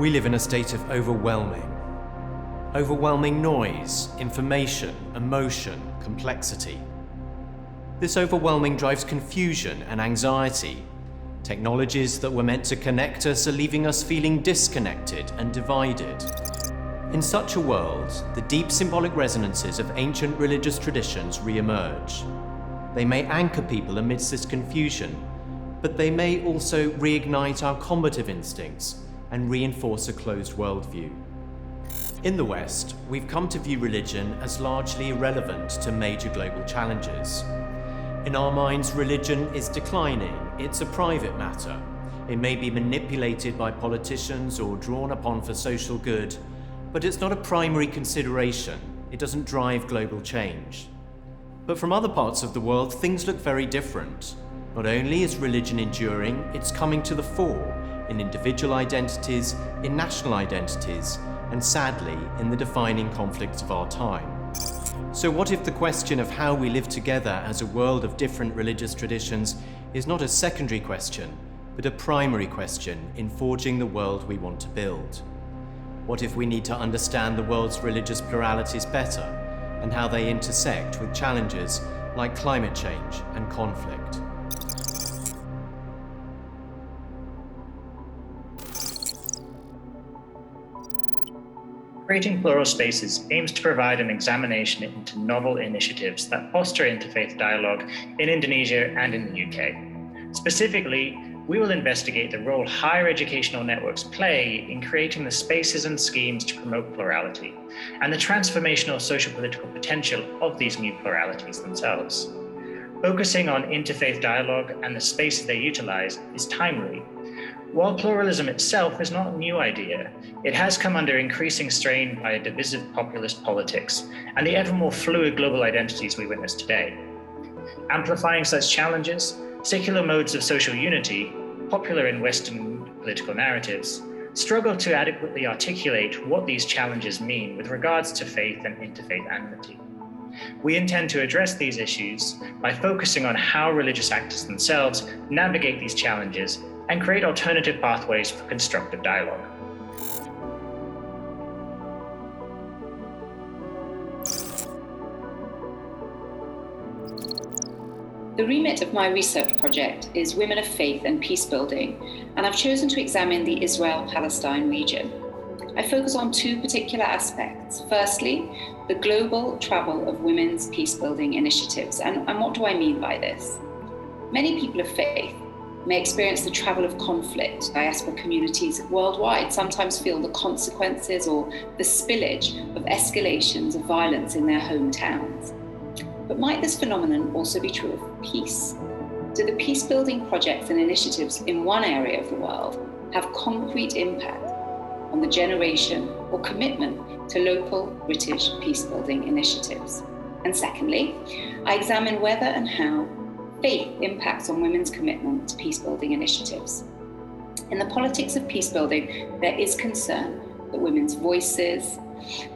We live in a state of overwhelming noise, information, emotion, complexity. This overwhelming drives confusion and anxiety. Technologies that were meant to connect us are leaving us feeling disconnected and divided. In such a world, the deep symbolic resonances of ancient religious traditions re-emerge. They may anchor people amidst this confusion, but they may also reignite our combative instincts and reinforce a closed worldview. In the West, we've come to view religion as largely irrelevant to major global challenges. In our minds, religion is declining. It's a private matter. It may be manipulated by politicians or drawn upon for social good, but it's not a primary consideration. It doesn't drive global change. But from other parts of the world, things look very different. Not only is religion enduring, it's coming to the fore in individual identities, in national identities, and sadly, in the defining conflicts of our time. So what if the question of how we live together as a world of different religious traditions is not a secondary question, but a primary question in forging the world we want to build? What if we need to understand the world's religious pluralities better and how they intersect with challenges like climate change and conflict? Creating Plural Spaces aims to provide an examination into novel initiatives that foster interfaith dialogue in Indonesia and in the UK. Specifically, we will investigate the role higher educational networks play in creating the spaces and schemes to promote plurality, and the transformational social-political potential of these new pluralities themselves. Focusing on interfaith dialogue and the spaces they utilize is timely. While pluralism itself is not a new idea, it has come under increasing strain by a divisive populist politics and the ever more fluid global identities we witness today. Amplifying such challenges, secular modes of social unity, popular in Western political narratives, struggle to adequately articulate what these challenges mean with regards to faith and interfaith amity. We intend to address these issues by focusing on how religious actors themselves navigate these challenges and create alternative pathways for constructive dialogue. The remit of my research project is Women of Faith and Peacebuilding, and I've chosen to examine the Israel-Palestine region. I focus on two particular aspects. Firstly, the global travel of women's peacebuilding initiatives. And what do I mean by this? Many people of faith may experience the travel of conflict. Diaspora communities worldwide sometimes feel the consequences or the spillage of escalations of violence in their hometowns. But might this phenomenon also be true of peace? Do the peace-building projects and initiatives in one area of the world have concrete impact on the generation or commitment to local British peace-building initiatives? And secondly, I examine whether and how faith impacts on women's commitment to peace-building initiatives. In the politics of peace-building, there is concern that women's voices,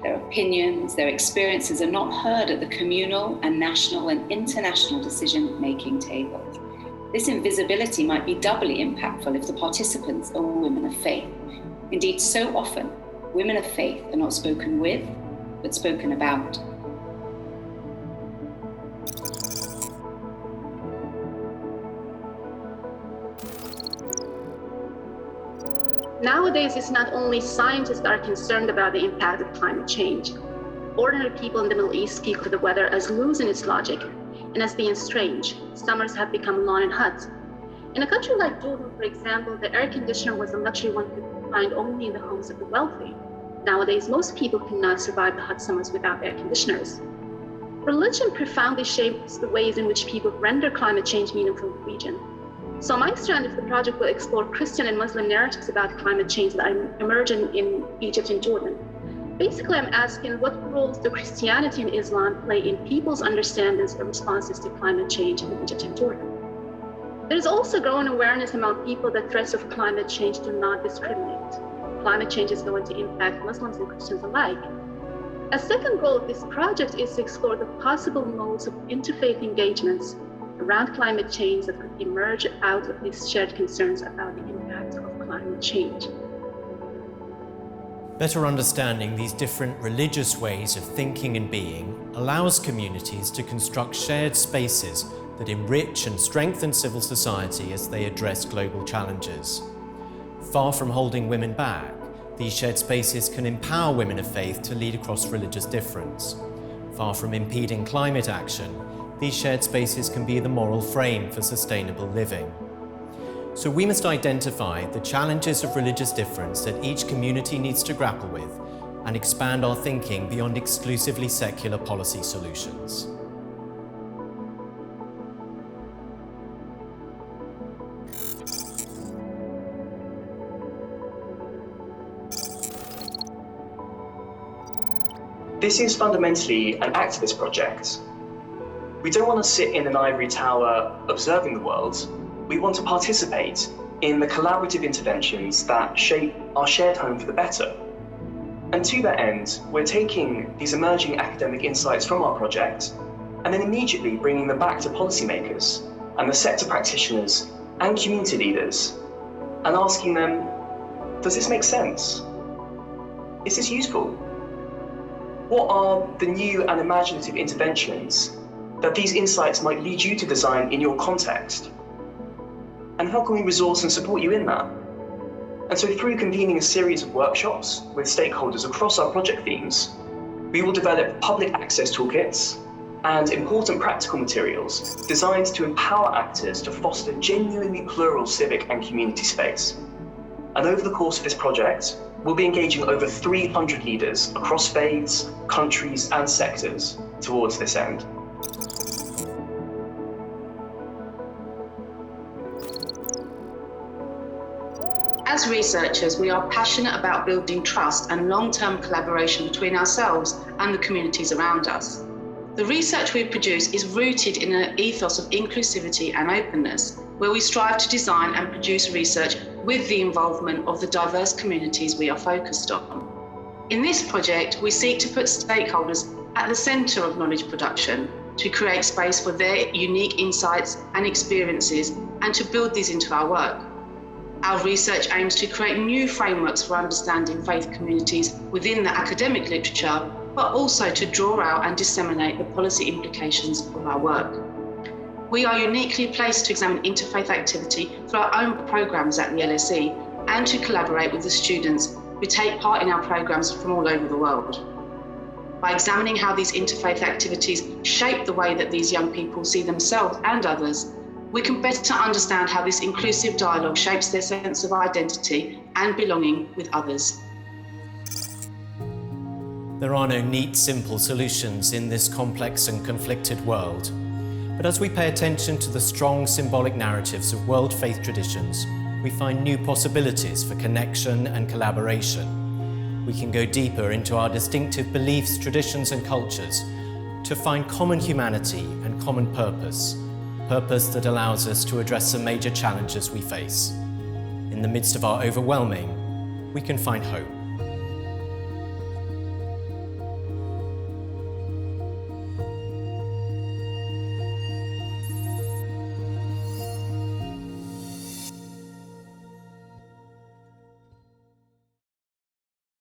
their opinions, their experiences are not heard at the communal and national and international decision-making tables. This invisibility might be doubly impactful if the participants are women of faith. Indeed, so often, women of faith are not spoken with, but spoken about. Nowadays, it's not only scientists that are concerned about the impact of climate change. Ordinary people in the Middle East speak of the weather as losing its logic and as being strange. Summers have become lawn and huts. In a country like Jordan, for example, the air conditioner was a luxury one could find only in the homes of the wealthy. Nowadays, most people cannot survive the hot summers without air conditioners. Religion profoundly shapes the ways in which people render climate change meaningful in the region. So my strand of the project will explore Christian and Muslim narratives about climate change that are emerging in Egypt and Jordan. Basically, I'm asking what roles do Christianity and Islam play in people's understandings and responses to climate change in Egypt and Jordan. There's also growing awareness among people that threats of climate change do not discriminate. Climate change is going to impact Muslims and Christians alike. A second goal of this project is to explore the possible modes of interfaith engagements around climate change that could emerge out of these shared concerns about the impact of climate change. Better understanding these different religious ways of thinking and being allows communities to construct shared spaces that enrich and strengthen civil society as they address global challenges. Far from holding women back, these shared spaces can empower women of faith to lead across religious difference. Far from impeding climate action, these shared spaces can be the moral frame for sustainable living. So we must identify the challenges of religious difference that each community needs to grapple with and expand our thinking beyond exclusively secular policy solutions. This is fundamentally an activist project. We don't want to sit in an ivory tower observing the world. We want to participate in the collaborative interventions that shape our shared home for the better. And to that end, we're taking these emerging academic insights from our project and then immediately bringing them back to policymakers and the sector practitioners and community leaders and asking them, does this make sense? Is this useful? What are the new and imaginative interventions that these insights might lead you to design in your context? And how can we resource and support you in that? And so through convening a series of workshops with stakeholders across our project themes, we will develop public access toolkits and important practical materials designed to empower actors to foster genuinely plural civic and community space. And over the course of this project, we'll be engaging over 300 leaders across faiths, countries, and sectors towards this end. As researchers, we are passionate about building trust and long-term collaboration between ourselves and the communities around us. The research we produce is rooted in an ethos of inclusivity and openness, where we strive to design and produce research with the involvement of the diverse communities we are focused on. In this project, we seek to put stakeholders at the centre of knowledge production, to create space for their unique insights and experiences, and to build these into our work. Our research aims to create new frameworks for understanding faith communities within the academic literature, but also to draw out and disseminate the policy implications of our work. We are uniquely placed to examine interfaith activity through our own programmes at the LSE and to collaborate with the students who take part in our programmes from all over the world. By examining how these interfaith activities shape the way that these young people see themselves and others, we can better understand how this inclusive dialogue shapes their sense of identity and belonging with others. There are no neat, simple solutions in this complex and conflicted world. But as we pay attention to the strong symbolic narratives of world faith traditions, we find new possibilities for connection and collaboration. We can go deeper into our distinctive beliefs, traditions, and cultures to find common humanity and common purpose that allows us to address some major challenges we face. In the midst of our overwhelming, we can find hope.